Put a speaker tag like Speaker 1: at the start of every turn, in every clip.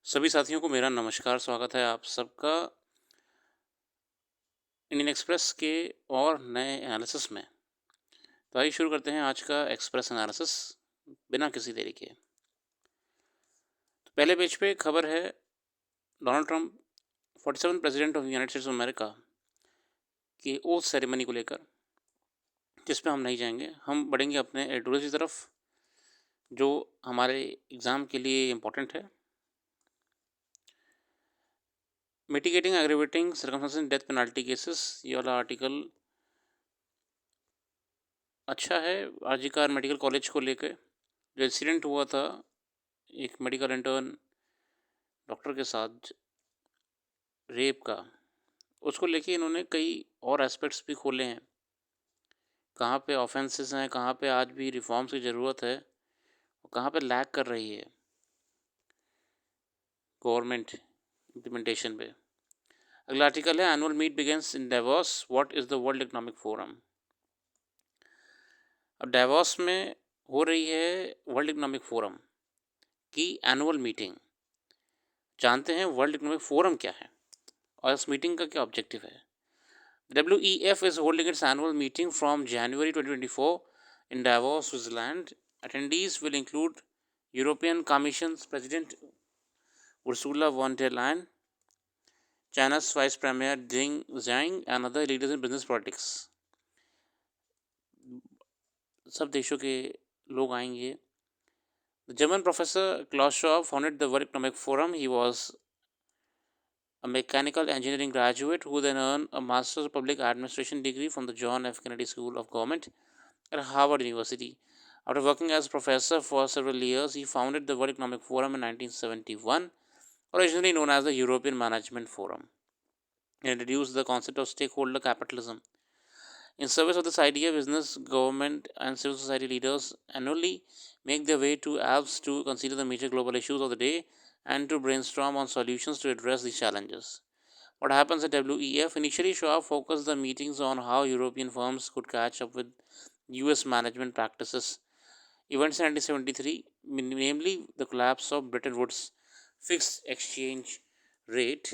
Speaker 1: सभी साथियों को मेरा नमस्कार, स्वागत है आप सबका इंडियन एक्सप्रेस के और नए एनालिसिस में। तो आइए शुरू करते हैं आज का एक्सप्रेस एनालिसिस बिना किसी देरी के। तो पहले पेज पे खबर है Donald Trump 47 president of United states of America की ओथ सेरेमनी को लेकर, जिस पे हम नहीं जाएंगे। हम बढ़ेंगे अपने एडिटोरियल की तरफ जो हमारे एग्ज़ाम के लिए इम्पोर्टेंट है। Mitigating aggravating circumstances death penalty cases, ये वाला आर्टिकल अच्छा है। आरजीकर मेडिकल कॉलेज को लेकर जो इंसिडेंट हुआ था एक मेडिकल इंटर्न डॉक्टर के साथ रेप का, उसको लेके इन्होंने कई और एस्पेक्ट्स भी खोले हैं। कहाँ पे ऑफेंसेस हैं, कहाँ पे आज भी रिफॉर्म्स की ज़रूरत है और कहाँ पे लैग कर रही है गवर्नमेंट इम्प्लीमेंटेशन पे। अगला आर्टिकल है annual meet begins in Davos, what is the world economic forum. अब डेवोस में हो रही है वर्ल्ड इकोनॉमिक फोरम की एनुअल मीटिंग। जानते हैं वर्ल्ड इकोनॉमिक फोरम क्या है और इस मीटिंग का क्या ऑब्जेक्टिव है। WEF is holding its annual meeting from January 2024 in Davos, Switzerland. Attendees will include European Commission's President Ursula von der Leyen, China's Vice Premier Deng Zhang, and other leaders in business politics. सब देशों के लोग आएंगे। The German professor Klaus Schwab founded the World Economic Forum. He was a mechanical engineering graduate who then earned a Master's of Public Administration degree from the John F. Kennedy School of Government at Harvard University. After working as professor for several years, he founded the World Economic Forum in 1971, originally known as the European Management Forum. He introduced the concept of stakeholder capitalism. In service of this idea, business, government, and civil society leaders annually make their way to Alps to consider the major global issues of the day and to brainstorm on solutions to address these challenges. What happens at WEF? Initially, Schwab focused the meetings on how European firms could catch up with US management practices. Events in 1973, namely the collapse of Bretton Woods fixed exchange rate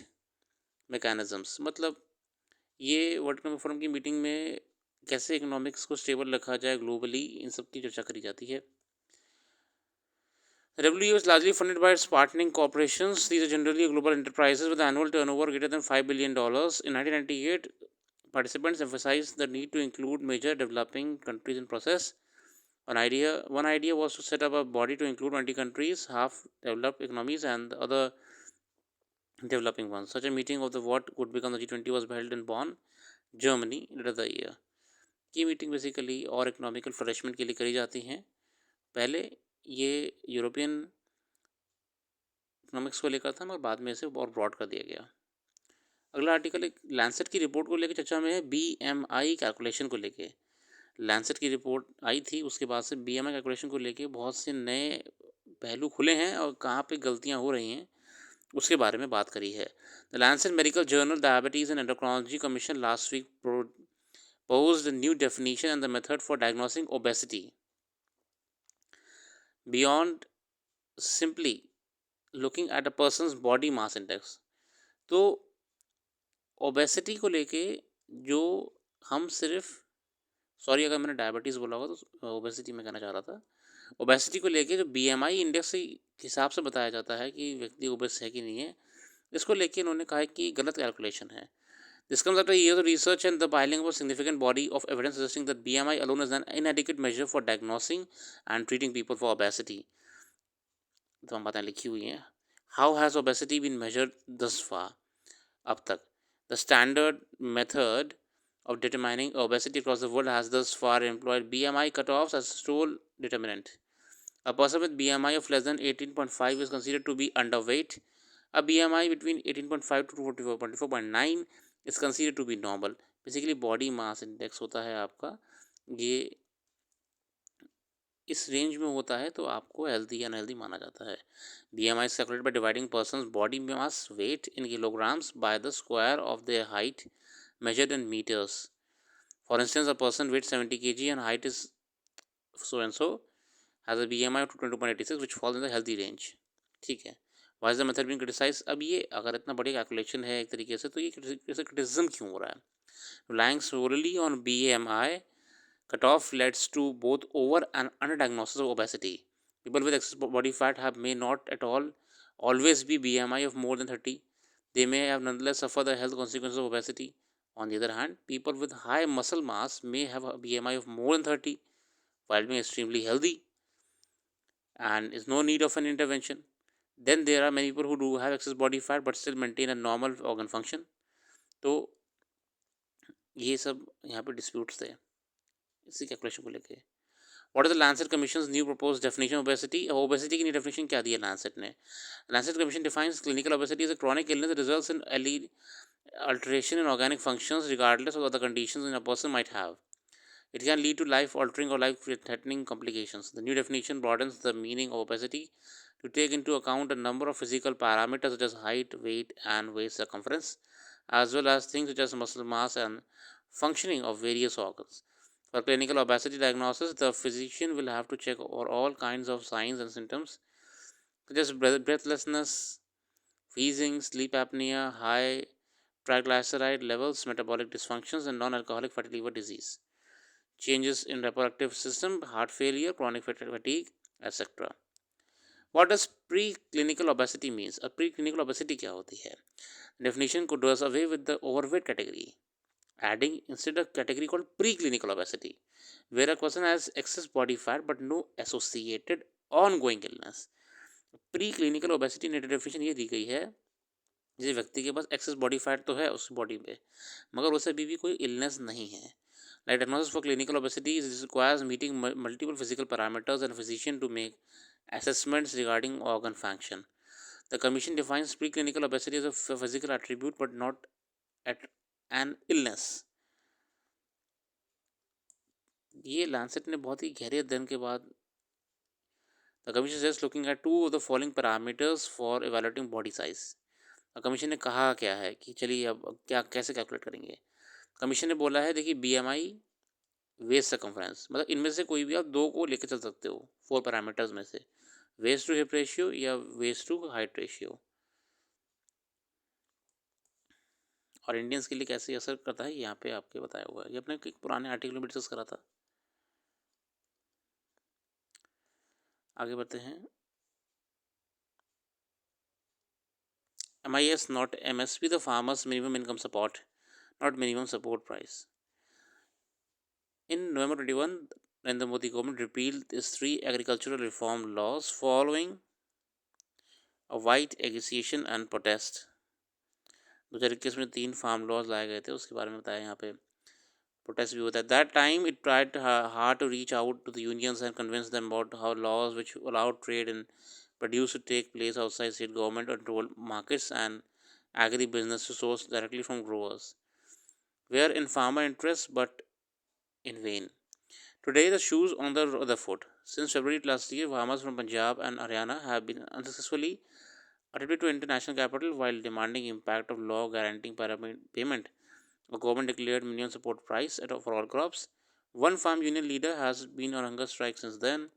Speaker 1: mechanisms, मतलब ये world economic forum की meeting में कैसे economics को stable रखा जाए globally, इन सब की चर्चा करी जाती है। The WTO is largely funded by its partnering corporations. These are generally global enterprises with annual turnover greater than $5 billion. In 1998, participants emphasized the need to include major developing countries in process. One idea was to set up a body to include 20 countries, half developed economies and the other developing ones. Such a meeting of the what would become the G20 was held in Bonn, Germany later the year. ये meeting basically और economical flourishment के लिए करी जाती हैं। पहले ये European economics को लेकर था, मगर बाद में इसे और ब्रॉड कर दिया गया। अगला आर्टिकल एक लैंसेट की रिपोर्ट को लेकर चर्चा में है, BMI कैलकुलेशन को लेके। लैंसेट की रिपोर्ट आई थी, उसके बाद से BMI कैलकुलेशन को लेके बहुत से नए पहलू खुले हैं और कहाँ पे गलतियाँ हो रही हैं उसके बारे में बात करी है। The Lancet medical journal diabetes and endocrinology commission last week proposed a new definition and the method for diagnosing obesity beyond simply looking at a person's body mass index. तो ओबेसिटी को लेके जो हम सिर्फ सॉरी अगर मैंने diabetes बोला होगा तो ओबेसिटी में कहना चाह रहा था। ओबेसिटी को लेके जो BMI इंडेक्स के हिसाब से बताया जाता है कि व्यक्ति ओबेस है कि नहीं है, इसको लेके इन्होंने कहा है कि गलत कैलकुलेशन है। This comes after years of research and the piling of a significant body of evidence suggesting that BMI alone is an inadequate measure for diagnosing and treating people for obesity. तो हम बातें लिखी हुई हैं। How has obesity been measured thus far? अब तक the standard method of determining obesity across the world has thus far employed BMI cutoffs as sole determinant. A person with BMI of less than 18.5 is considered to be underweight. A BMI between 18.5 to 44.9 is considered to be normal. Basically body mass index होता है आपका, ये इस range में होता है तो आपको हेल्दी या अनहेल्दी माना जाता है। BMI is calculated by dividing person's body mass weight in kilograms by the square of their height measured in meters. For instance, a person weighs 70 kg and height is so and so has a BMI of 22.86 which falls in the healthy range. ठीक है, why is the method being criticise? अब ये अगर इतना बड़ी calculation है एक तरीके से, तो ये क्रिटिसिज्म क्यों हो रहा है? Relying solely on BMI cutoff leads to both over and underdiagnosis of obesity. People with excess body fat have may not at all always be BMI of more than 30. They may have nonetheless suffer the health consequences of obesity. On the other hand, people with high muscle mass may have a BMI of more than 30 while being extremely healthy and is no need of an intervention. Then there are many people who do have excess body fat but still maintain a normal organ function. तो ये सब यहाँ पे disputes थे इसी calculation को लेके. What is the Lancet Commission's new proposed definition of obesity? Obesity की new definition क्या दी है Lancet ने? Lancet Commission defines clinical obesity as a chronic illness that results in alteration in organic functions regardless of other conditions a person might have. It can lead to life-altering or life-threatening complications. The new definition broadens the meaning of obesity to take into account a number of physical parameters such as height, weight, and waist circumference, as well as things such as muscle mass and functioning of various organs. For clinical obesity diagnosis, the physician will have to check for all kinds of signs and symptoms such as breathlessness, wheezing, sleep apnea, high triglyceride levels, metabolic dysfunctions, and non-alcoholic fatty liver disease, changes in reproductive system, heart failure, chronic fatigue, etc. What does preclinical obesity means? A preclinical obesity क्या होती है? Definition could does away with the overweight category, adding instead a category called preclinical obesity, where a person has excess body fat but no associated ongoing illness. Preclinical obesity ने definition ये दी गई है, जिस व्यक्ति के पास एक्सेस बॉडी फैट तो है उस बॉडी पे, मगर उसे अभी भी कोई इलनेस नहीं है. Like diagnosis for clinical obesity requires meeting multiple physical parameters and physician to make assessments regarding organ function. The commission defines preclinical obesity as a physical attribute but not at an illness. ये Lancet ने बहुत ही गहरे अध्ययन के बाद The commission is looking at two of the following parameters for evaluating body size. Commission ने कहा क्या है कि चलिए अब क्या कैसे कैलकुलेट करेंगे. कमीशन ने बोला है देखिए BMI, वेस्ट सर्कमफ्रेंस, मतलब इनमें से कोई भी आप दो को लेकर चल सकते हो 4 पैरामीटर्स में से, वेस्ट टू हिप रेशियो या वेस्ट टू हाइट रेशियो. और इंडियंस के लिए कैसे असर करता है यहाँ पे आपके बताया हुआ है, ये अपने एक पुराने आर्टिकल में डिस्कस करा था. आगे बढ़ते हैं. MIS not MSP, the farmers minimum income support, not minimum support price. In November 21, Narendra Modi government repealed its 3 agricultural reform laws following a wide agitation and protest. 2021 में 3 फार्म लॉज लाए गए थे, उसके बारे में बताया यहाँ पे. प्रोटेस्ट भी होता है. That time it tried hard to reach out to the unions and convince them about how laws which allowed trade in produce to take place outside state government controlled markets and agri-business to source directly from growers were in farmer interests but in vain. Today the shoes on the other foot. Since February last year, farmers from Punjab and Haryana have been unsuccessfully attempted to enter national capital while demanding impact of law guaranteeing payment. The government declared minimum support price for all crops. One farm union leader has been on hunger strike since then.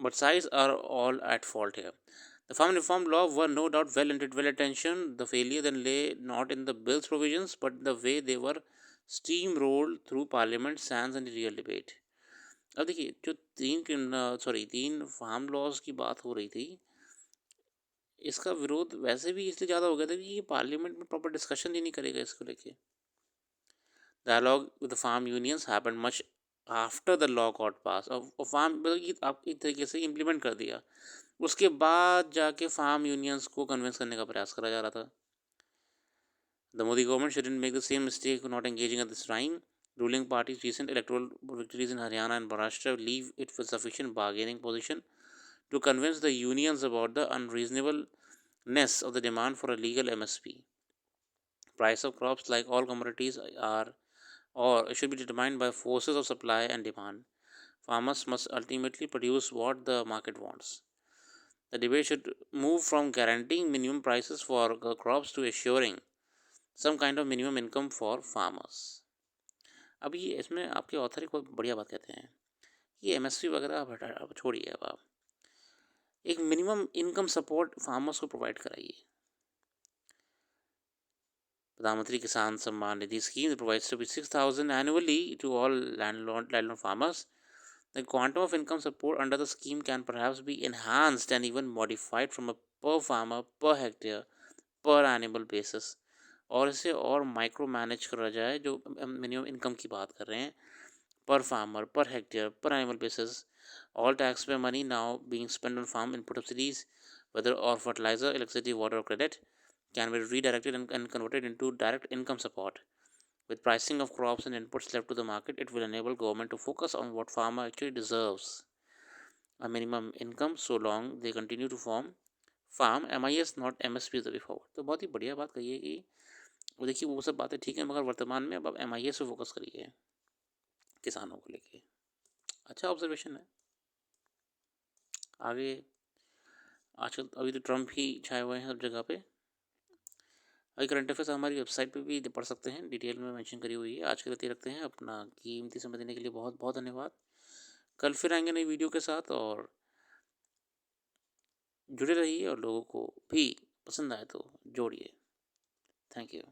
Speaker 1: But sides are all at fault here. The farm reform law were no doubt well intentioned. The failure then lay not in the bill's provisions but the way they were steamrolled through parliament sans any real debate. अब देखिए जो तीन farm laws की बात हो रही थी, इसका विरोध वैसे भी इसलिए ज़्यादा हो गया था कि ये पार्लियामेंट में प्रॉपर डिस्कशन ही नहीं करेगा इसको लेके. Dialogue with the farm unions happened much after the law got passed. और फार्म मतलब आप एक तरीके से इम्प्लीमेंट कर दिया, उसके बाद जाके फार्म यूनियंस को कन्विंस करने का प्रयास करा जा रहा था. The Modi government shouldn't make the same mistake not engaging at this time. Ruling parties' recent electoral victories in Haryana and Maharashtra leave it with sufficient bargaining position to convince the unions about the unreasonableness of the demand for a legal MSP. Price of crops, like all commodities, are or should be determined by forces of supply and demand. Farmers must ultimately produce what the market wants. The debate should move from guaranteeing minimum prices for crops to assuring some kind of minimum income for farmers. अब ये इसमें आपके author एक बहुत बढ़िया बात कहते हैं कि MSP वगैरह अब छोड़िए. अब आप एक मिनिमम इनकम सपोर्ट फार्मर्स को प्रोवाइड कराइए। प्रधानमंत्री किसान Samman Nidhi scheme provides ₹6,000 annually to all landlord farmers. The quantum of income support under the scheme can perhaps be enhanced and even modified from a per farmer, per hectare, per animal basis. और इसे और micro manage करा जाए, जो minimum income की बात कर रहे हैं, per farmer, per hectare, per animal basis. All taxpayer money now being spent on farm input subsidies, whether or fertilizer, electricity, water, or credit, can be redirected and converted into direct income support. With pricing of crops and inputs left to the market, it will enable government to focus on what farmer actually deserves: a minimum income, so long they continue to farm MIS, not MSP is the way forward. तो बहुत ही बढ़िया बात कही है कि वो देखिए वो सब बातें ठीक है, मगर वर्तमान में अब MIS पे फोकस करिए किसानों को लेके। अच्छा ऑब्जर्वेशन है। आगे आजकल अभी तो ट्रम्प ही छाए हुए हैं सब जगह पे। अभी करंट अफेयर्स हमारी वेबसाइट पे भी पढ़ सकते हैं, डिटेल में मेंशन करी हुई है। आज के लिए रखते हैं। अपना कीमती समय देने के लिए बहुत बहुत धन्यवाद। कल फिर आएंगे नई वीडियो के साथ, और जुड़े रहिए और लोगों को भी पसंद आए तो जोड़िए। Thank you.